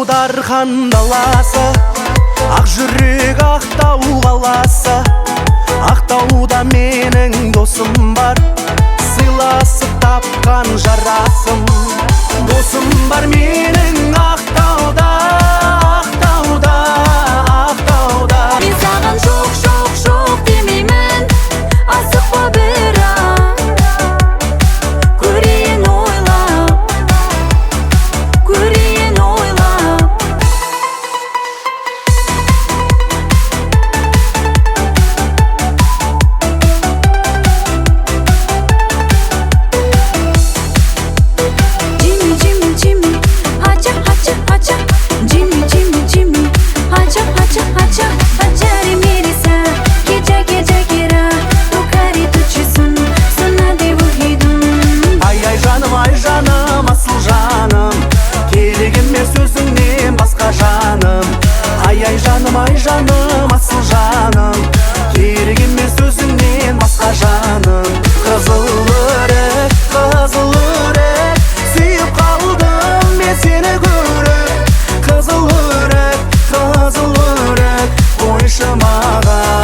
Дархан даласы, ақ жүрек Ақтау қаласы. Ақтауда менің досым бар, сыйласып тапқан жарасым. Досым бар менің Ақтауда, Ақтауда, Ақтауда. Мен саған жоқ, жоқ, жоқ демеймін, асықпа бірақ көрейін ойлап, көрейін ойлап. Jimmy, Jimmy, Jimmy, acha, acha, acha. Jimmy, Jimmy, Jimmy, acha, acha, acha. Achari मेरे साथ केजा केजा केरा तू करी तुझे सुना दे वही धुन. Ай жаным, асыл жаным, керек емес сөзіңнен басқа жаным. Ай жаным, асыл жаным, керек емес сөзіңнен басқа жаным. Қызыл өрік, сүйіп қалдым мен сені көріп. Қызыл өрік, қойшы маған.